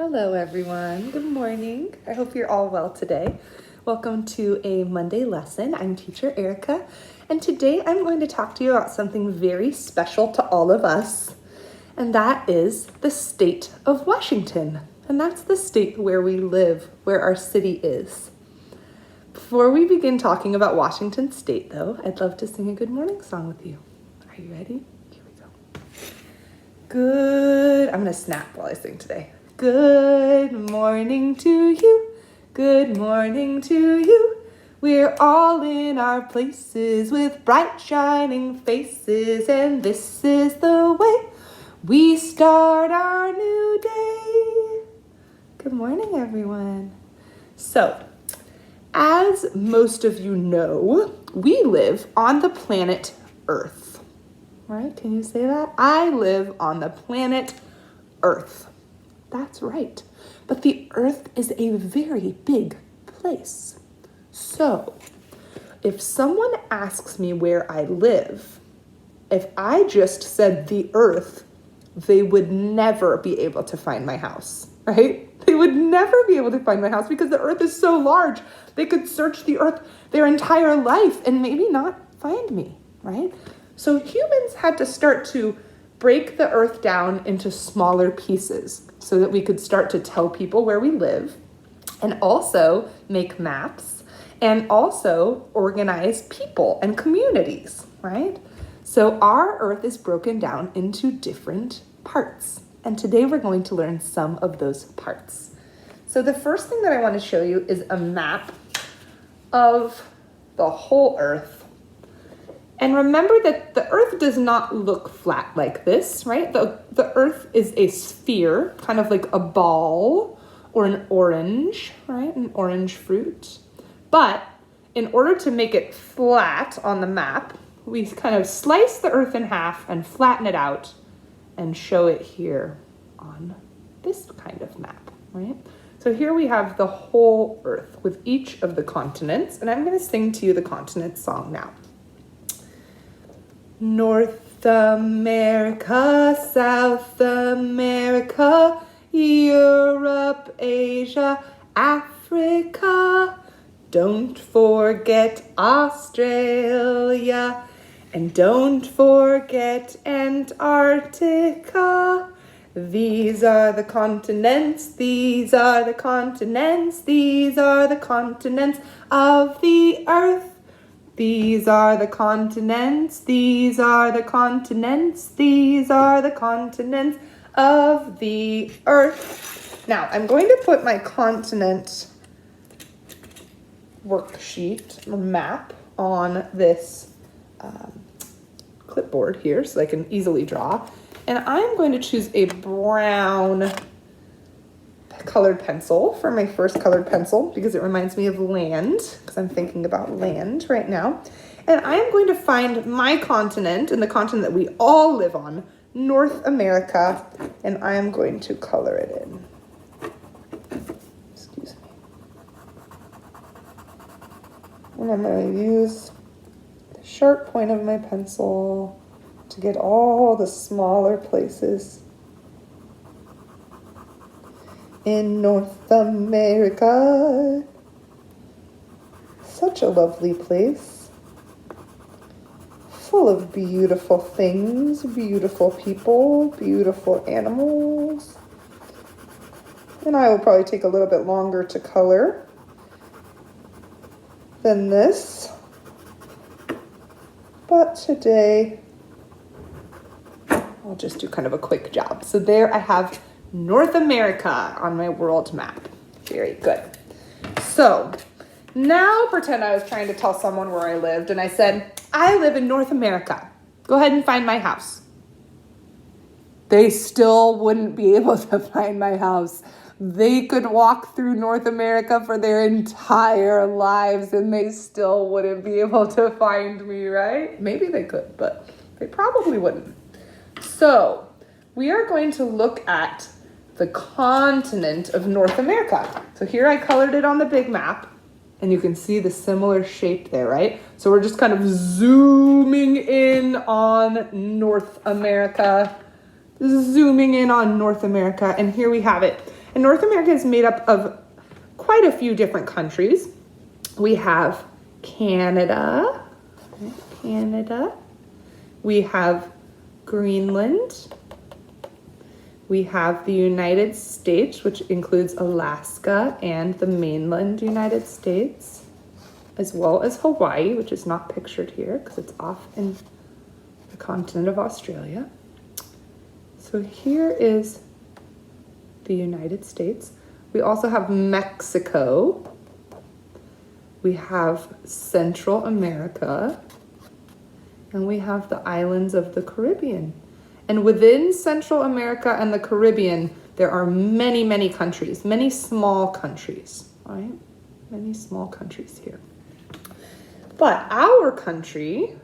Hello everyone, good morning. I hope you're all well today. Welcome to a Monday lesson. I'm Teacher Erika, and today I'm going to talk to you about something very special to all of us, and that is the state of Washington. And that's the state where we live, where our city is. Before we begin talking about Washington State though, I'd love to sing a good morning song with you. Are you ready? Here we go. Good, I'm gonna snap while I sing today. Good morning to you, good morning to you. We're all in our places with bright shining faces, and this is the way we start our new day. Good morning, everyone. So, as most of you know, we live on the planet Earth, right? Can you say that? I live on the planet Earth. That's right. But the Earth is a very big place. So, if someone asks me where I live, if I just said the Earth, they would never be able to find my house, right? They would never be able to find my house because the Earth is so large. They could search the Earth their entire life and maybe not find me, right? So humans had to start to break the Earth down into smaller pieces so that we could start to tell people where we live and also make maps and also organize people and communities, right? So our Earth is broken down into different parts. And today we're going to learn some of those parts. So the first thing that I want to show you is a map of the whole Earth. And remember that the Earth does not look flat like this, right? The Earth is a sphere, kind of like a ball or an orange, right? An orange fruit. But in order to make it flat on the map, we kind of slice the Earth in half and flatten it out and show it here on this kind of map, right? So here we have the whole Earth with each of the continents, and I'm going to sing to you the continent song now. North America, South America, Europe, Asia, Africa. Don't forget Australia, and don't forget Antarctica. These are the continents, these are the continents, these are the continents of the Earth. These are the continents, these are the continents, these are the continents of the Earth. Now, I'm going to put my continent worksheet or map on this clipboard here so I can easily draw. And I'm going to choose a brown colored pencil for my first colored pencil because it reminds me of land, because I'm thinking about land right now. And I'm going to find my continent and the continent that we all live on, North America, and I'm going to color it in. Excuse me. And I'm going to use the sharp point of my pencil to get all the smaller places in North America. Such a lovely place, full of beautiful things, beautiful people, beautiful animals. And I will probably take a little bit longer to color than this, but today I'll just do kind of a quick job. So there I have North America on my world map. Very good. So now pretend I was trying to tell someone where I lived and I said, I live in North America. Go ahead and find my house. They still wouldn't be able to find my house. They could walk through North America for their entire lives and they still wouldn't be able to find me, right? Maybe they could, but they probably wouldn't. So we are going to look at the continent of North America. So here I colored it on the big map and you can see the similar shape there, right? So we're just kind of zooming in on North America, and here we have it. And North America is made up of quite a few different countries. We have Canada. We have Greenland. We have the United States, which includes Alaska and the mainland United States, as well as Hawaii, which is not pictured here because it's off in the continent of Australia. So here is the United States. We also have Mexico. We have Central America. And we have the islands of the Caribbean. And within Central America and the Caribbean, there are many, many countries, many small countries, right? Many small countries here. But our country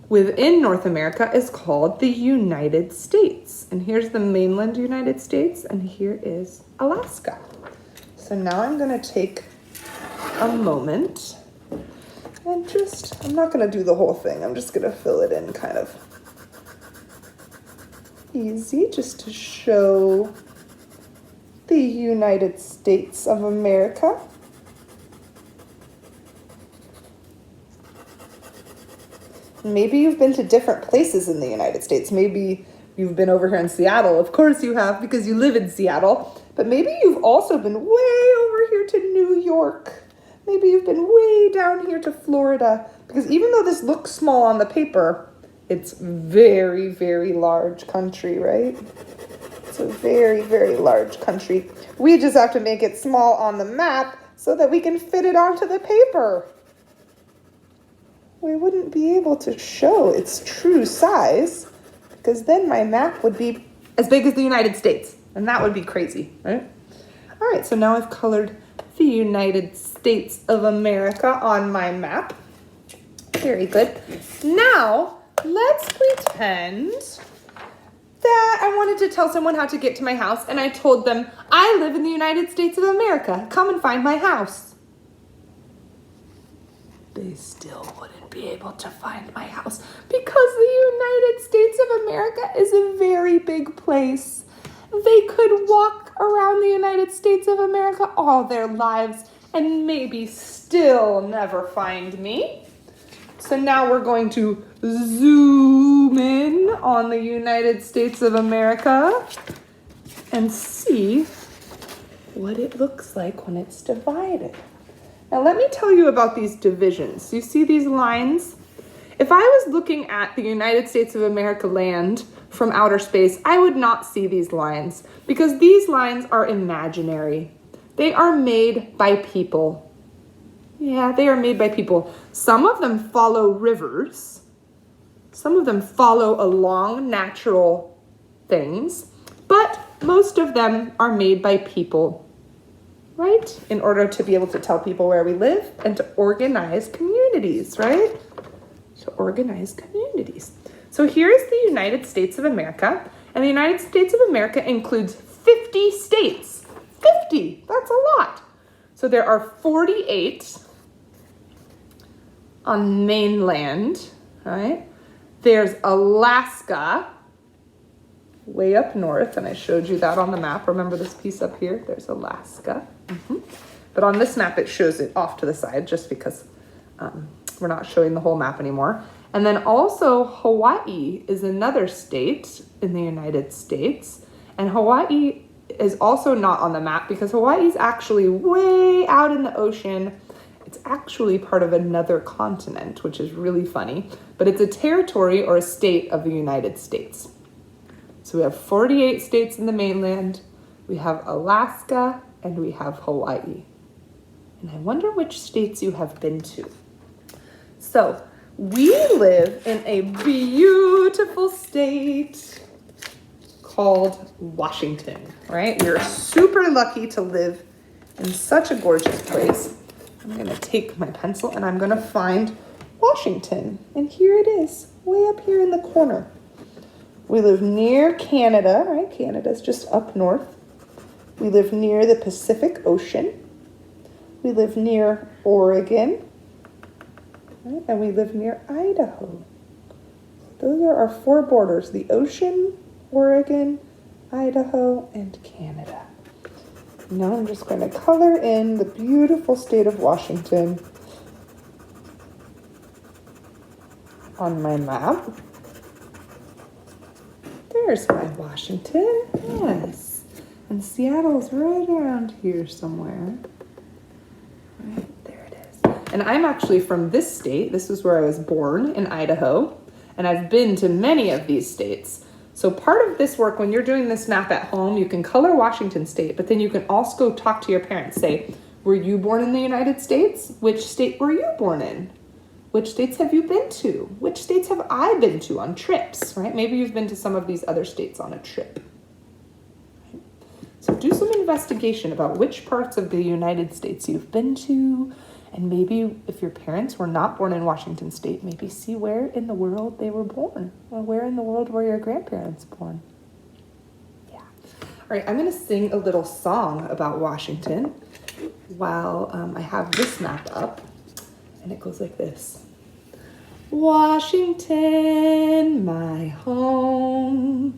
within North America is called the United States. And here's the mainland United States, and here is Alaska. So now I'm gonna take a moment and I'm not gonna do the whole thing. I'm just gonna fill it in kind of easy, just to show the United States of America. Maybe you've been to different places in the United States. Maybe you've been over here in Seattle. Of course you have, because you live in Seattle. But maybe you've also been way over here to New York. Maybe you've been way down here to Florida. Because even though this looks small on the paper, it's very, very large country, right? It's a very, very large country. We just have to make it small on the map so that we can fit it onto the paper. We wouldn't be able to show its true size because then my map would be as big as the United States, and that would be crazy, right? All right, so now I've colored the United States of America on my map. Very good. Now, let's pretend that I wanted to tell someone how to get to my house, and I told them, I live in the United States of America. Come and find my house. They still wouldn't be able to find my house because the United States of America is a very big place. They could walk around the United States of America all their lives and maybe still never find me. So now we're going to zoom in on the United States of America and see what it looks like when it's divided. Now let me tell you about these divisions. You see these lines? If I was looking at the United States of America land from outer space, I would not see these lines because these lines are imaginary. They are made by people. Yeah, they are made by people. Some of them follow rivers. Some of them follow along natural things, but most of them are made by people, right? In order to be able to tell people where we live and to organize communities, right? To organize communities. So here's the United States of America, and the United States of America includes 50 states. 50, that's a lot. So there are 48 on mainland, right? There's Alaska, way up north, and I showed you that on the map. Remember this piece up here? There's Alaska. But on this map, it shows it off to the side just because we're not showing the whole map anymore. And then also Hawaii is another state in the United States. And Hawaii is also not on the map because Hawaii is actually way out in the ocean. It's actually part of another continent, which is really funny. But it's a territory or a state of the United States. So we have 48 states in the mainland. We have Alaska and we have Hawaii. And I wonder which states you have been to. So we live in a beautiful state called Washington, right? We're super lucky to live in such a gorgeous place. I'm gonna take my pencil and I'm gonna find Washington. And here it is, way up here in the corner. We live near Canada, right? Canada's just up north. We live near the Pacific Ocean. We live near Oregon. Right? And we live near Idaho. Those are our four borders: the ocean, Oregon, Idaho, and Canada. Now I'm just going to color in the beautiful state of Washington on my map. There's my Washington, yes. And Seattle's right around here somewhere. Right, there it is. And I'm actually from this state. This is where I was born, in Idaho. And I've been to many of these states. So part of this work, when you're doing this map at home, you can color Washington state, but then you can also go talk to your parents. Say, were you born in the United States? Which state were you born in? Which states have you been to? Which states have I been to on trips, right? Maybe you've been to some of these other states on a trip. Right? So do some investigation about which parts of the United States you've been to, and maybe if your parents were not born in Washington state, maybe see where in the world they were born, or where in the world were your grandparents born. Yeah. All right, I'm gonna sing a little song about Washington while I have this map up. And it goes like this. Washington, my home,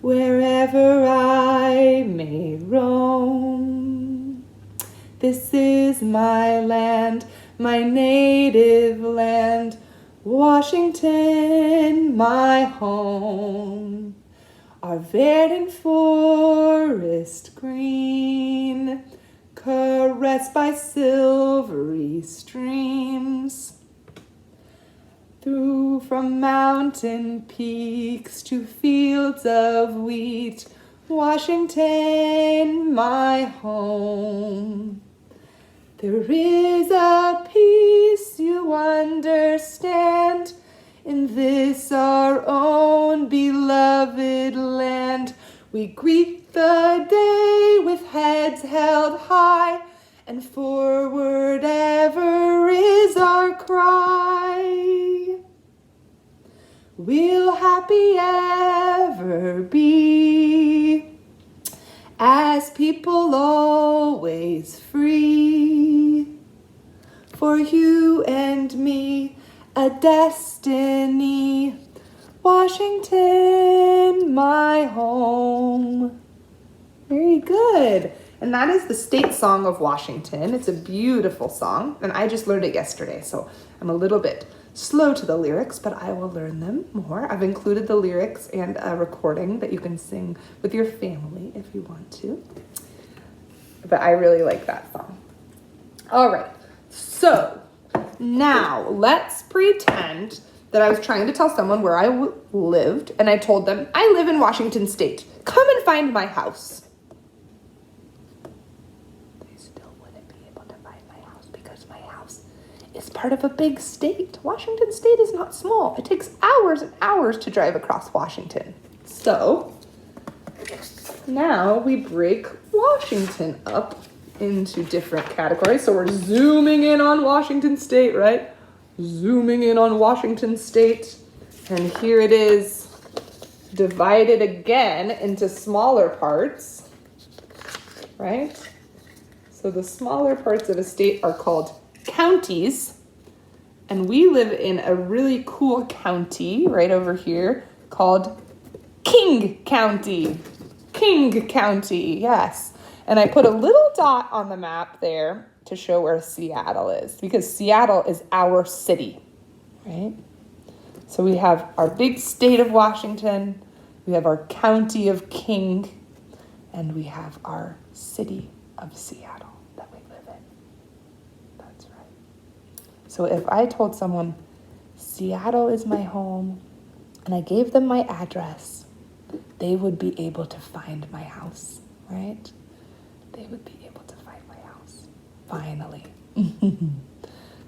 wherever I may roam. This is my land, my native land, Washington, my home. Our verdant forest green, caressed by silvery streams, through from mountain peaks to fields of wheat, Washington, my home. There is a peace you understand in this our own beloved land. We greet the day with heads held high, and forward ever is our cry. We'll happy ever be, as people always free. For you and me, a destiny, Washington, my home. Very good. And that is the state song of Washington. It's a beautiful song, and I just learned it yesterday, so I'm a little bit slow to the lyrics, but I will learn them more. I've included the lyrics and a recording that you can sing with your family if you want to. But I really like that song. All right, so now let's pretend that I was trying to tell someone where I lived, and I told them, I live in Washington State. Come and find my house. They still wouldn't be able to find my house because my house is part of a big state. Washington State is not small. It takes hours and hours to drive across Washington. So now we break Washington up into different categories. So we're zooming in on Washington State, right? Zooming in on Washington State, and here it is divided again into smaller parts, right? So the smaller parts of a state are called counties, and we live in a really cool county right over here called King County. King County, yes. And I put a little dot on the map there to show where Seattle is, because Seattle is our city, right? So we have our big state of Washington, we have our county of King, and we have our city of Seattle that we live in. That's right. So if I told someone Seattle is my home and I gave them my address, they would be able to find my house, right? They would be able to find my house. Finally.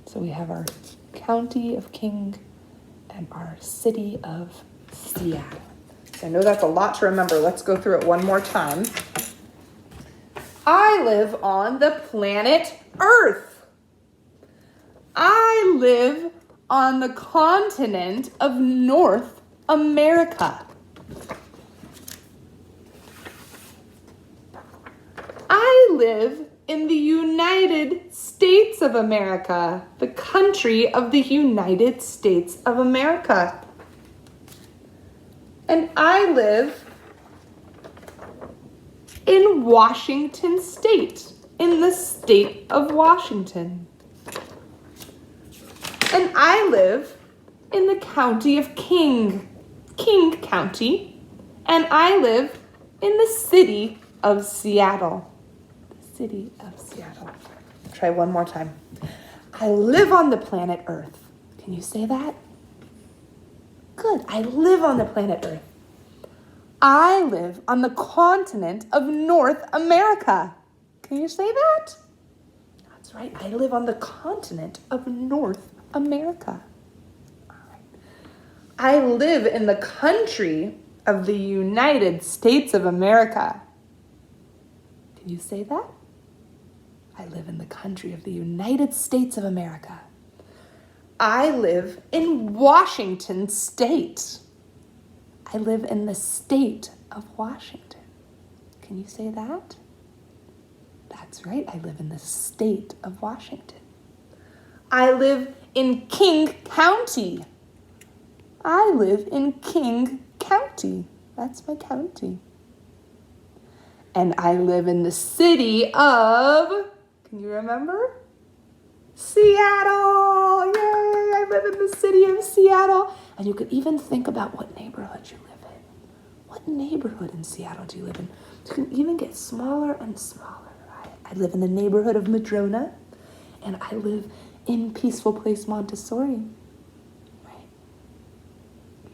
So we have our county of King and our city of Seattle. So I know that's a lot to remember. Let's go through it one more time. I live on the planet Earth. I live on the continent of North America. I live in the United States of America, the country of the United States of America. And I live in Washington State, in the state of Washington. And I live in the county of King County, and I live in the city of Seattle. The city of Seattle. Try one more time. I live on the planet Earth. Can you say that? Good. I live on the planet Earth. I live on the continent of North America. Can you say that? That's right. I live on the continent of North America. All right. I live in the country of the United States of America. Can you say that? I live in the country of the United States of America. I live in Washington State. I live in the state of Washington. Can you say that? That's right, I live in the state of Washington. I live in King County. I live in King County. That's my county. And I live in the city of, can you remember? Seattle. Yay, I live in the city of Seattle. And you could even think about what neighborhood you live in. What neighborhood in Seattle do you live in? You can even get smaller and smaller, right? I live in the neighborhood of Madrona, and I live in Peaceful Place, Montessori, right?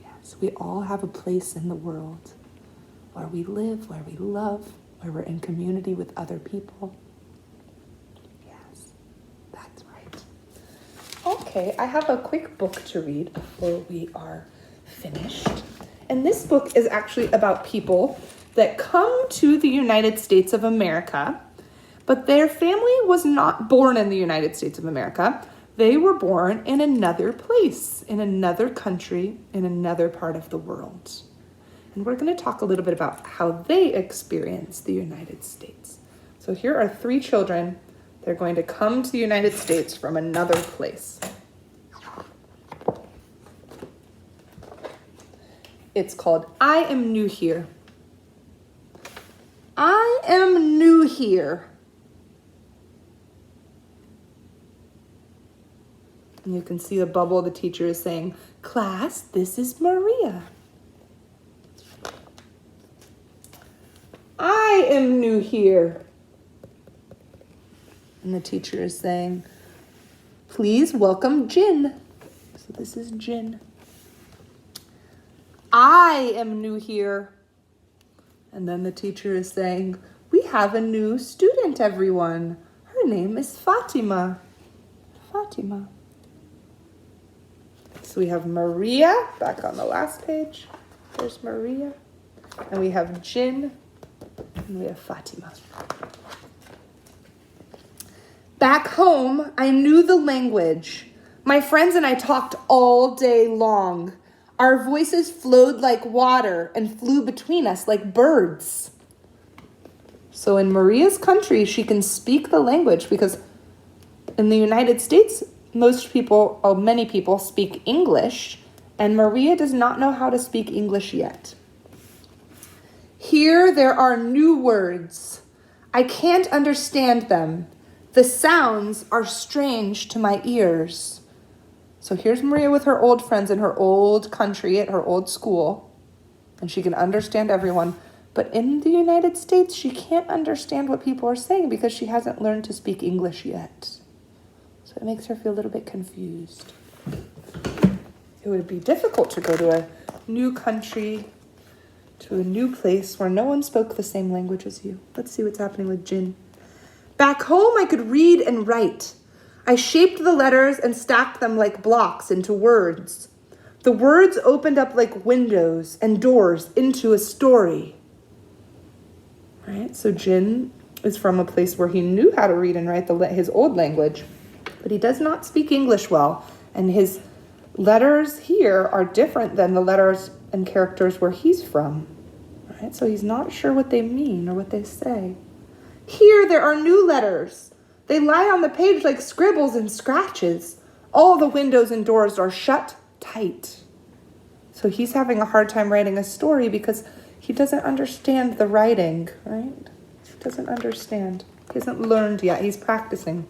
Yes, we all have a place in the world where we live, where we love, where we're in community with other people. Yes, that's right. Okay, I have a quick book to read before we are finished. And this book is actually about people that come to the United States of America, but their family was not born in the United States of America. They were born in another place, in another country, in another part of the world. And we're going to talk a little bit about how they experience the United States. So here are 3 children. They're going to come to the United States from another place. It's called I Am New Here. I am new here. And you can see the bubble the teacher is saying, class, this is Maria. I am new here. And the teacher is saying, please welcome Jin. So this is Jin. I am new here. And then the teacher is saying, we have a new student, everyone. Her name is Fatima. Fatima. So we have Maria, back on the last page. There's Maria. And we have Jin, and we have Fatima. Back home, I knew the language. My friends and I talked all day long. Our voices flowed like water and flew between us like birds. So in Maria's country, she can speak the language because in the United States, many people speak English, and Maria does not know how to speak English yet. Here there are new words. I can't understand them. The sounds are strange to my ears. So here's Maria with her old friends in her old country at her old school, and she can understand everyone. But in the United States, she can't understand what people are saying because she hasn't learned to speak English yet. So it makes her feel a little bit confused. It would be difficult to go to a new country, to a new place where no one spoke the same language as you. Let's see what's happening with Jin. Back home, I could read and write. I shaped the letters and stacked them like blocks into words. The words opened up like windows and doors into a story. Right? So Jin is from a place where he knew how to read and write his old language, but he does not speak English well, and his letters here are different than the letters and characters where he's from. Right? So he's not sure what they mean or what they say. Here there are new letters. They lie on the page like scribbles and scratches. All the windows and doors are shut tight. So he's having a hard time writing a story because he doesn't understand the writing, right? doesn't understand. He hasn't learned yet. He's practicing.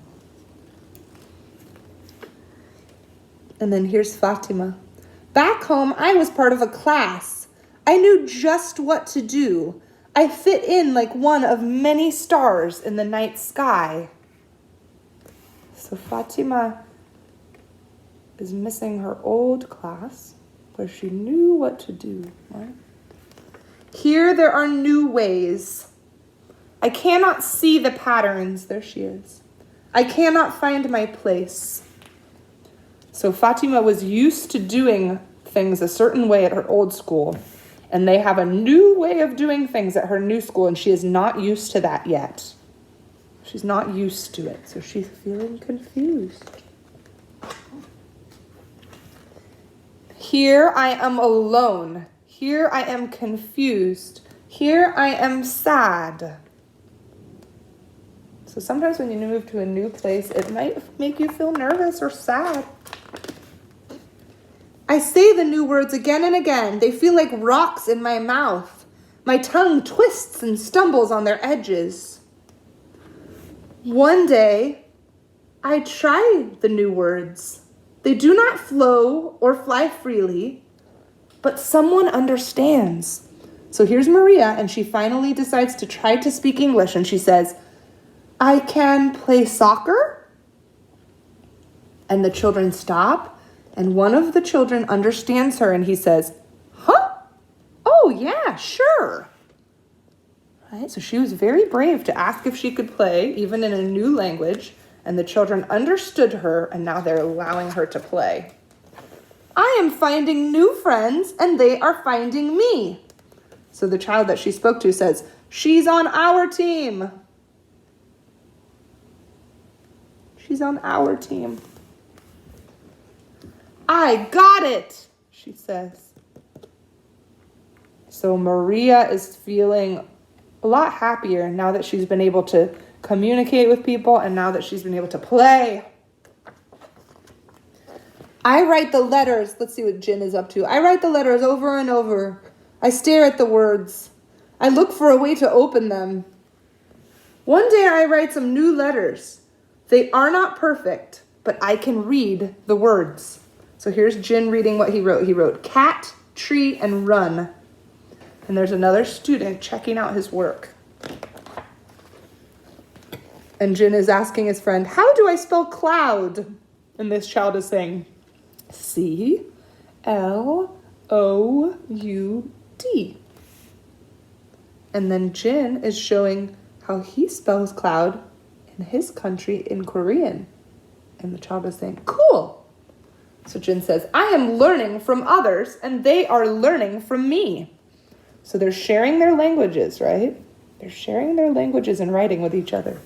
And then here's Fatima. Back home, I was part of a class. I knew just what to do. I fit in like one of many stars in the night sky. So Fatima is missing her old class where she knew what to do, right? Here there are new ways. I cannot see the patterns. There she is. I cannot find my place. So Fatima was used to doing things a certain way at her old school, and they have a new way of doing things at her new school, and she is not used to that yet. She's not used to it, so she's feeling confused. Here I am alone. Here I am confused. Here I am sad. So sometimes when you move to a new place, it might make you feel nervous or sad. I say the new words again and again. They feel like rocks in my mouth. My tongue twists and stumbles on their edges. One day, I try the new words. They do not flow or fly freely, but someone understands. So here's Maria, and she finally decides to try to speak English, and she says, I can play soccer? And the children stop. And one of the children understands her and he says, huh? Oh, yeah, sure. Right? So she was very brave to ask if she could play, even in a new language. And the children understood her, and now they're allowing her to play. I am finding new friends, and they are finding me. So the child that she spoke to says, she's on our team. She's on our team. I got it, she says. So Maria is feeling a lot happier now that she's been able to communicate with people and now that she's been able to play. I write the letters. Let's see what Jin is up to. I write the letters over and over. I stare at the words. I look for a way to open them. One day I write some new letters. They are not perfect, but I can read the words. So here's Jin reading what he wrote. He wrote cat, tree, and run. And there's another student checking out his work. And Jin is asking his friend, how do I spell cloud? And this child is saying, C-L-O-U-D. And then Jin is showing how he spells cloud in his country in Korean. And the child is saying, cool. So Jin says, I am learning from others, and they are learning from me. So they're sharing their languages, right? They're sharing their languages and writing with each other.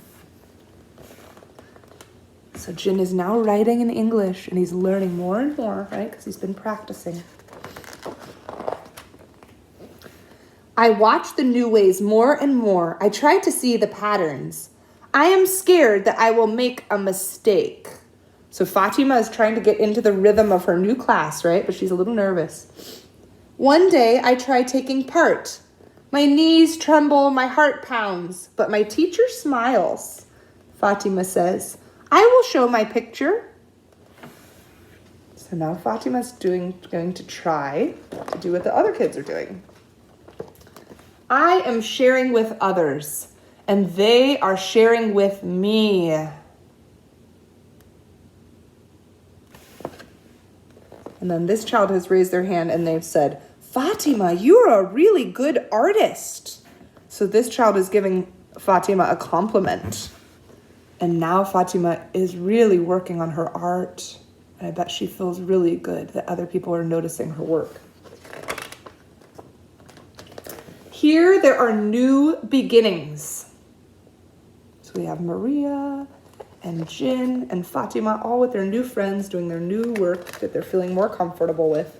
So Jin is now writing in English, and he's learning more and more, right? Because he's been practicing. I watch the new ways more and more. I try to see the patterns. I am scared that I will make a mistake. So Fatima is trying to get into the rhythm of her new class, right? But she's a little nervous. One day I try taking part. My knees tremble, my heart pounds, but my teacher smiles. Fatima says, I will show my picture. So now Fatima's going to try to do what the other kids are doing. I am sharing with others, and they are sharing with me. And then this child has raised their hand and they've said, Fatima, you're a really good artist. So this child is giving Fatima a compliment. And now Fatima is really working on her art. And I bet she feels really good that other people are noticing her work. Here there are new beginnings. So we have Maria and Jin and Fatima, all with their new friends doing their new work that they're feeling more comfortable with.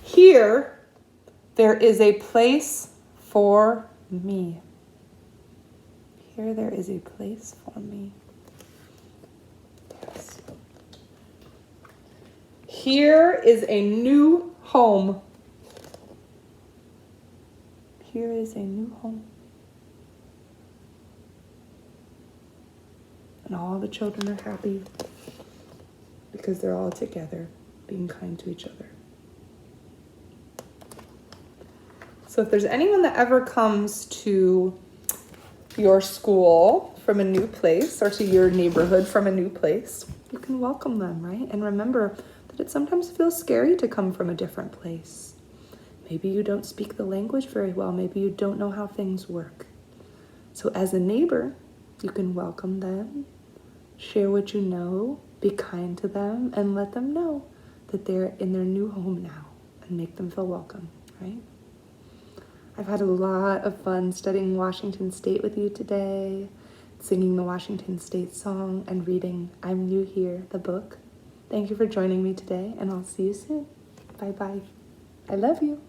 Here, there is a place for me. Here there is a place for me. Yes. Here is a new home. Here is a new home. and all the children are happy because they're all together being kind to each other. So if there's anyone that ever comes to your school from a new place or to your neighborhood from a new place, you can welcome them, right? And remember that it sometimes feels scary to come from a different place. Maybe you don't speak the language very well. Maybe you don't know how things work. So as a neighbor, you can welcome them, share what you know, be kind to them, and let them know that they're in their new home now and make them feel welcome, right? I've had a lot of fun studying Washington State with you today, singing the Washington State song, and reading I'm New Here, the book. Thank you for joining me today, and I'll see you soon. Bye-bye. I love you.